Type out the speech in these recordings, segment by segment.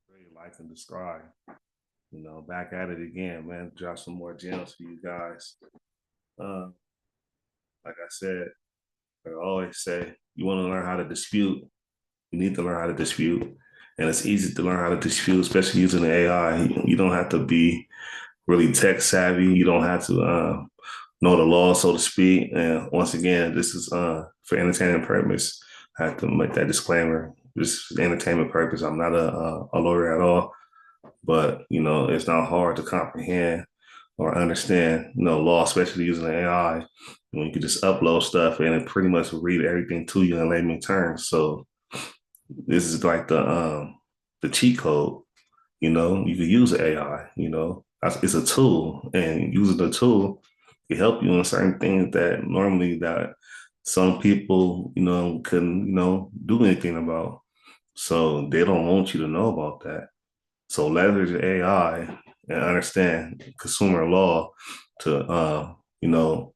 Great. Like and describe. Back at it again, man. Drop some more gems for you guys. Uh, like I said, I always say, you want to learn how to dispute. You need to learn how to dispute, and it's easy to learn how to dispute, especially using the AI. You don't have to be really tech savvy. You don't have to know the law, so to speak. And once again, this is for entertainment purpose. I have to make that disclaimer. This is entertainment purpose. I'm not a lawyer at all, but it's not hard to comprehend or understand, law, especially using the AI. When you can just upload stuff and it pretty much read everything to you in layman terms. So this is like the cheat code. You can use AI. It's a tool, and using the tool can help you in certain things that normally that some people couldn't do anything about. So they don't want you to know about that. So leverage AI and understand consumer law to you know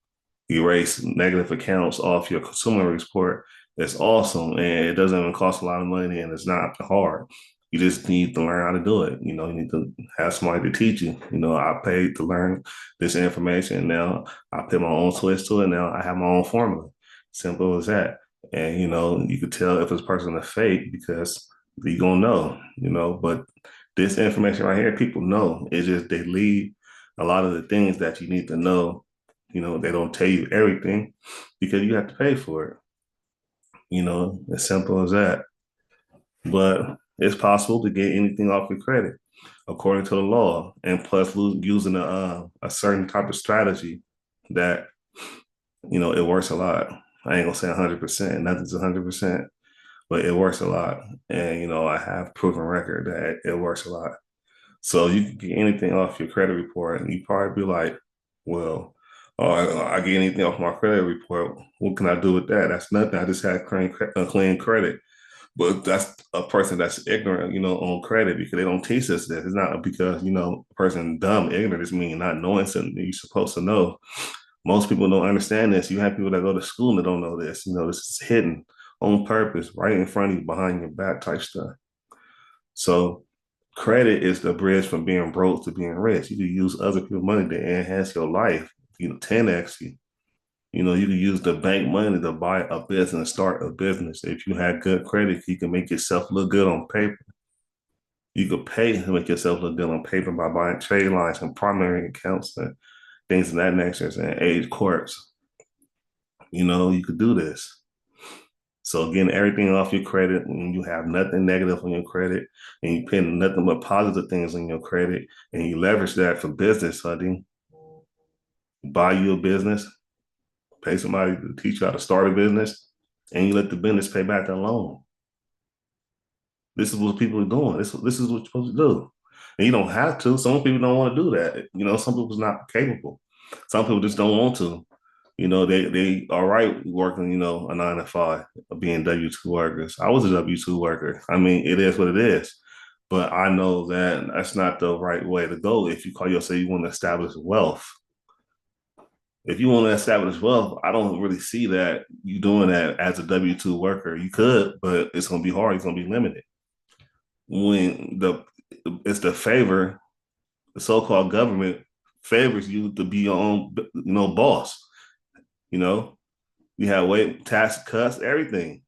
erase negative accounts off your consumer report. It's awesome, and it doesn't even cost a lot of money, and it's not hard. You just need to learn how to do it. You need to have somebody to teach you. I paid to learn this information. And now I put my own twist to it. Now I have my own formula. Simple as that. And you could tell if this person is fake because you gonna know. But this information right here, people know. It's just they leave a lot of the things that you need to know. They don't tell you everything because you have to pay for it. As simple as that. But it's possible to get anything off your credit according to the law, and plus using a certain type of strategy that it works a lot. I ain't gonna say 100%, nothing's 100%, but it works a lot, and I have proven record that it works a lot. So you can get anything off your credit report, and you probably be like, well, oh, I get anything off my credit report. What can I do with that? That's nothing. I just had clean credit. But that's a person that's ignorant, on credit because they don't teach us this. It's not because, a person dumb, ignorant, is mean not knowing something that you're supposed to know. Most people don't understand this. You have people that go to school that don't know this. This is hidden on purpose, right in front of you, behind your back type stuff. So credit is the bridge from being broke to being rich. You can use other people's money to enhance your life, 10x you. You can use the bank money to buy a business, start a business. If you had good credit, you can make yourself look good on paper. You could pay to make yourself look good on paper by buying trade lines and primary accounts and things of that nature and age courts. You could do this. So getting everything off your credit when you have nothing negative on your credit and you put nothing but positive things on your credit and you leverage that for business funding, buy you a business, pay somebody to teach you how to start a business, and you let the business pay back that loan. This is what people are doing. This is what you're supposed to do. And you don't have to. Some people don't want to do that. Some people's not capable. Some people just don't want to. They are right working, a 9 to 5, being W-2 workers. I was a W-2 worker. I mean, it is what it is. But I know that that's not the right way to go if you call yourself you want to establish wealth. If you want to establish wealth, I don't really see that you doing that as a W-2 worker. You could, but it's gonna be hard, it's gonna be limited. When it's the favor, the so-called government favors you to be your own, boss. You know, you have weight, tax cuts, everything.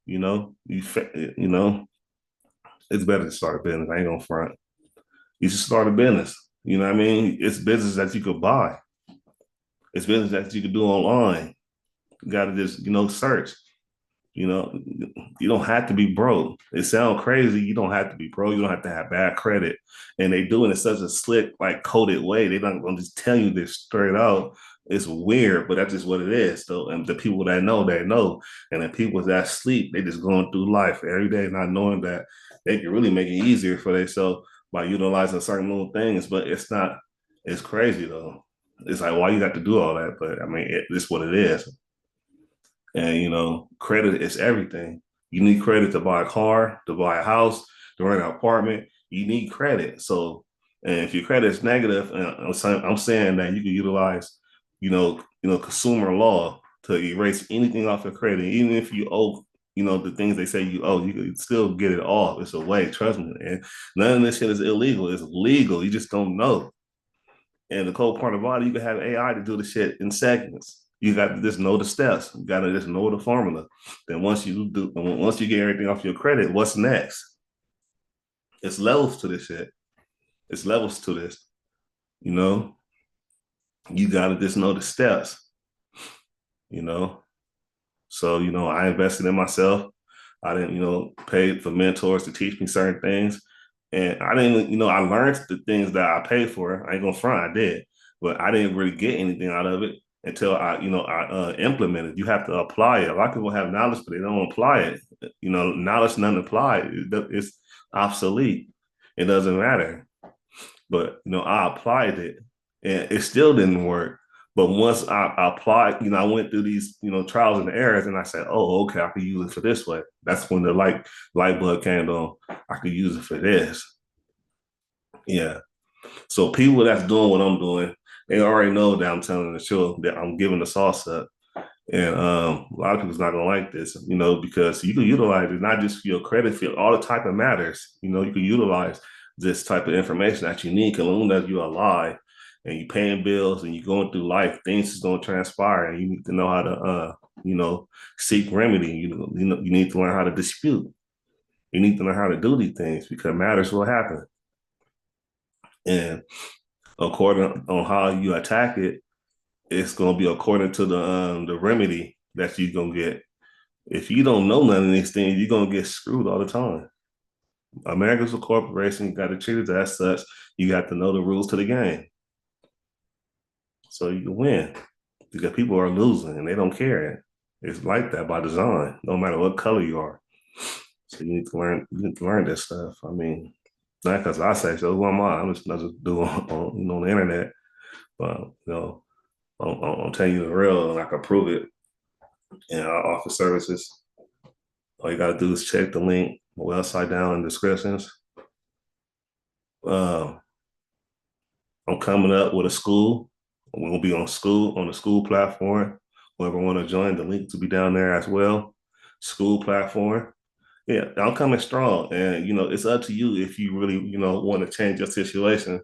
You know, you know, it's better to start a business. I ain't gonna front. You should start a business. You know what I mean? It's business that you could buy. It's business that you could do online. You gotta just, search. You know, you don't have to be broke. It sounds crazy. You don't have to be broke. You don't have to have bad credit. And they do it in such a slick, like coded way. They don't gonna just tell you this straight out. It's weird, but that's just what it is. So, and the people that know, they know. And the people that sleep, they just going through life every day, not knowing that they can really make it easier for themselves by utilizing certain little things. But it's not. It's crazy though. It's like why you got to do all that, but I mean, it's what it is. And credit is everything. You need credit to buy a car, to buy a house, to rent an apartment. You need credit. So, and if your credit is negative, and I'm saying that you can utilize, consumer law to erase anything off your credit, even if you owe. the things they say you can still get it off. It's a way, trust me. And none of this shit is illegal. It's legal. You just don't know. And the cool part about it, you can have AI to do the shit in seconds. You got to just know the steps. You got to just know the formula. Then once you get everything off your credit, what's next? It's levels to this shit. It's levels to this. You know, you got to just know the steps. You know, so I invested in myself. I didn't, pay for mentors to teach me certain things. And I didn't, I learned the things that I paid for. I ain't gonna front, I did, but I didn't really get anything out of it until I implemented. You have to apply it. A lot of people have knowledge, but they don't apply it. Knowledge not applied, it's obsolete. It doesn't matter. But I applied it, and it still didn't work. But once I applied, I went through these, trials and errors, and I said, "Oh, okay, I could use it for this way." That's when the light bulb came on. I could use it for this. Yeah. So people that's doing what I'm doing, they already know that I'm telling the truth, that I'm giving the sauce up. And a lot of people's not gonna like this, because you can utilize it not just for your credit field, all the type of matters. You can utilize this type of information that you need. Because long as you're alive and you're paying bills and you're going through life, things is gonna transpire, and you need to know how to, seek remedy. You need to learn how to dispute. You need to learn how to do these things because matters will happen. And according on how you attack it, it's gonna be according to the remedy that you're gonna get. If you don't know none of these things, you're gonna get screwed all the time. America's a corporation, you gotta treat it as such. You got to know the rules to the game. So you can win. Because people are losing and they don't care. It's like that by design, no matter what color you are. So you need to learn this stuff. I mean, not because I say so, who am I? I'm just another dude on the internet. But I'm telling you the real, and I can prove it. And I offer services. All you gotta do is check the link, my website down in the descriptions. Uh, I'm coming up with a school. We're gonna be on the school platform. Whoever want to join, the link to be down there as well. School platform. Yeah, I'm coming strong, and it's up to you if you really want to change your situation.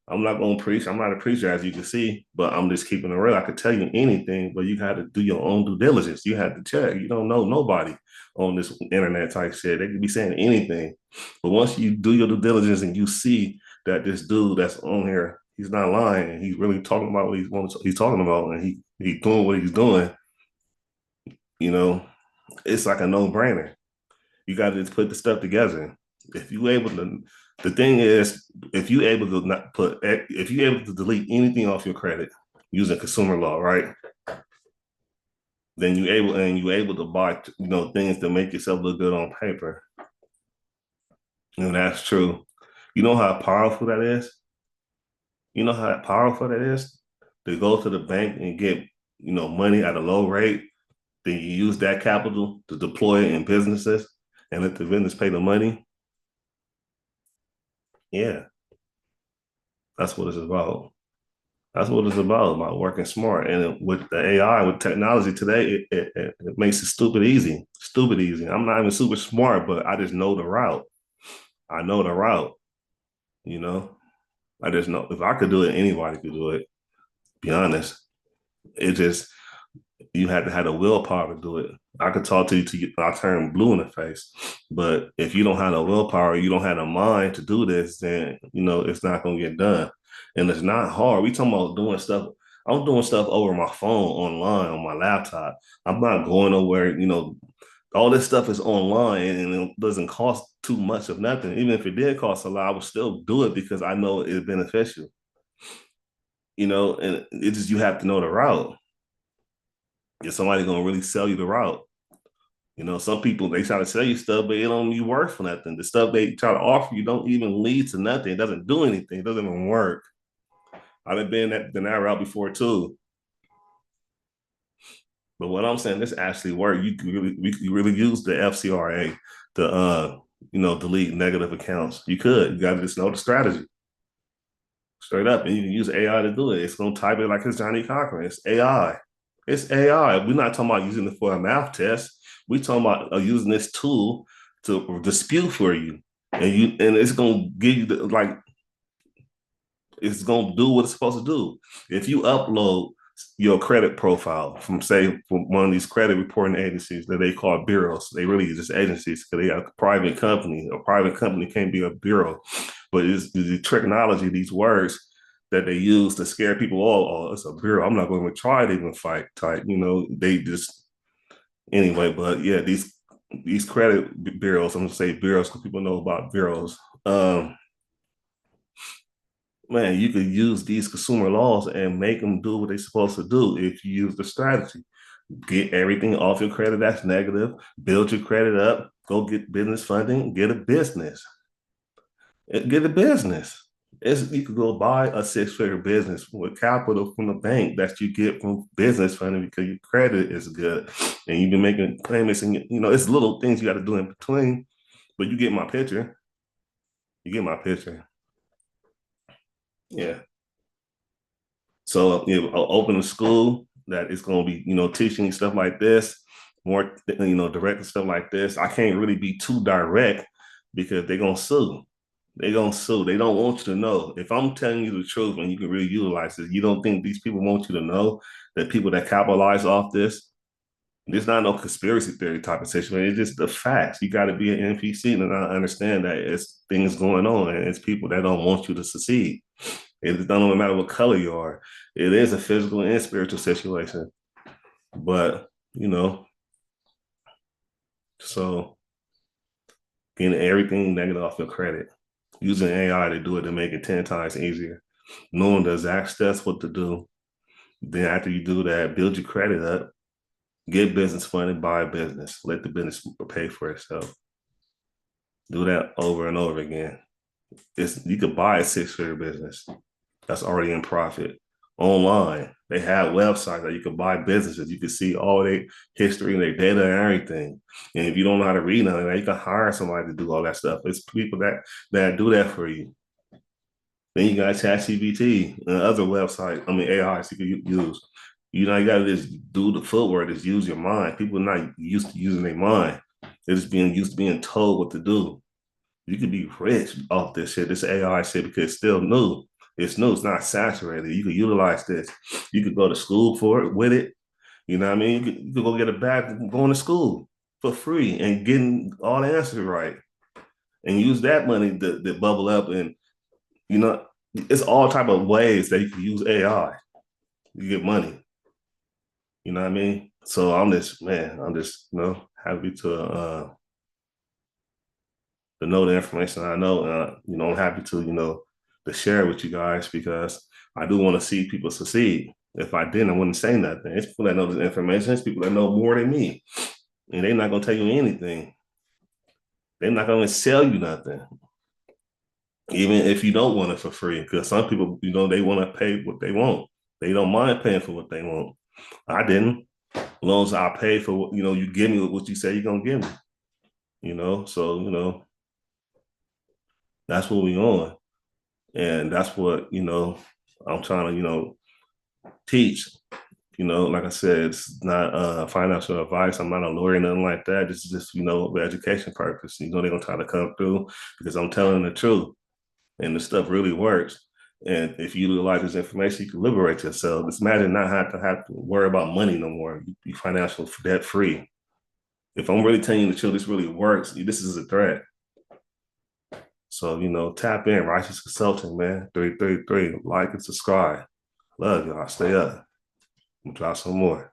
I'm not going to preach. I'm not a preacher, as you can see, but I'm just keeping it real. I could tell you anything, but you got to do your own due diligence. You have to check. You don't know nobody on this internet type shit. They could be saying anything, but once you do your due diligence and you see that this dude that's on here, he's not lying, and he's really talking about what he's talking about, and he's doing what he's doing. You know, it's like a no brainer. You got to just put the stuff together. If you able to, the thing is, if you able to delete anything off your credit using consumer law, right? Then you able to buy, things to make yourself look good on paper. And that's true. You know how powerful that is. You know how powerful that is to go to the bank and get, money at a low rate. Then you use that capital to deploy it in businesses and let the business pay the money. Yeah, that's what it's about. That's what it's about working smart. And with the AI, with technology today, it makes it stupid easy. Stupid easy. I'm not even super smart, but I just know the route. I know the route, you know? I just know if I could do it, anybody could do it. Be honest. It just you had to have the willpower to do it. I could talk to you till I turn blue in the face, but if you don't have the willpower, you don't have the mind to do this, then it's not gonna get done. And it's not hard. We talking about doing stuff. I'm doing stuff over my phone, online, on my laptop. I'm not going nowhere. All this stuff is online and it doesn't cost too much of nothing. Even if it did cost a lot, I would still do it because I know it's beneficial. And it's just you have to know the route. If somebody gonna really sell you the route. Some people they try to sell you stuff, but it don't be worth nothing. The stuff they try to offer you don't even lead to nothing. It doesn't do anything. It doesn't even work. I've been that route before too. But what I'm saying, this actually work. You really use the FCRA to delete negative accounts. You could. You got to just know the strategy straight up, and you can use AI to do it. It's gonna type it like it's Johnny Cochran. It's AI. It's AI. We're not talking about using it for a math test. We talking about using this tool to dispute for you, and it's gonna give you the like it's gonna do what it's supposed to do. If you upload your credit profile from say from one of these credit reporting agencies that they call bureaus, they really just agencies because they are a private company. A private company can't be a bureau, but it's the technology, these words that they use to scare people. Oh, it's a bureau. I'm not going to try to even fight. Type, they just anyway. But yeah, these credit bureaus. I'm gonna say bureaus because people know about bureaus. Man, you could use these consumer laws and make them do what they're supposed to do if you use the strategy. Get everything off your credit that's negative, build your credit up, go get business funding, get a business. Get a business. You could go buy a six-figure business with capital from the bank that you get from business funding because your credit is good and you've been making payments and it's little things you got to do in between, but you get my picture. You get my picture. Yeah. So open a school that is going to be teaching stuff like this, more direct stuff like this. I can't really be too direct because they're gonna sue. They're gonna sue. They don't want you to know. If I'm telling you the truth and you can really utilize it, you don't think these people want you to know that people that capitalize off this. There's not no conspiracy theory type of situation. It's just the facts. You got to be an NPC and I understand that it's things going on and it's people that don't want you to succeed. It doesn't matter what color you are. It is a physical and spiritual situation. But, so getting everything negative off your credit, using AI to do it to make it 10 times easier, knowing the exact steps what to do. Then after you do that, build your credit up, get business funding, buy a business, let the business pay for itself. Do that over and over again. You could buy a six-figure business that's already in profit online. They have websites that you can buy businesses. You can see all their history and their data and everything. And if you don't know how to read none of that, you can hire somebody to do all that stuff. It's people that do that for you. Then you got ChatGPT and other websites. AIs you can use. You got to just do the footwork. Just use your mind. People are not used to using their mind. They're just being used to being told what to do. You could be rich off this shit, this AI shit, because it's still new. It's new. It's not saturated. You could utilize this. You could go to school for it with it. You know what I mean? You could go get a bag going to school for free and getting all the answers right, and use that money to bubble up. And it's all type of ways that you can use AI. You get money. You know what I mean? So I'm just happy to know the information I know. I'm happy to share with you guys because I do want to see people succeed. If I didn't, I wouldn't say nothing. It's people that know the information. It's people that know more than me, and they're not gonna tell you anything. They're not gonna sell you nothing, even if you don't want it for free. Because some people, they want to pay what they want. They don't mind paying for what they want. I didn't. As long as I pay for what you give me what you say you're gonna give me. So that's what we on. And that's what, I'm trying to, teach. Like I said, it's not financial advice. I'm not a lawyer, nothing like that. This is just, for education purpose. They're going to try to come through because I'm telling the truth and the stuff really works. And if you utilize this information, you can liberate yourself. Just imagine not have to worry about money no more. You be financial debt free. If I'm really telling you the truth, this really works. This is a threat. So, tap in, Righteous Consulting, man. 333. Like and subscribe. Love y'all. Stay up. We'll drop some more.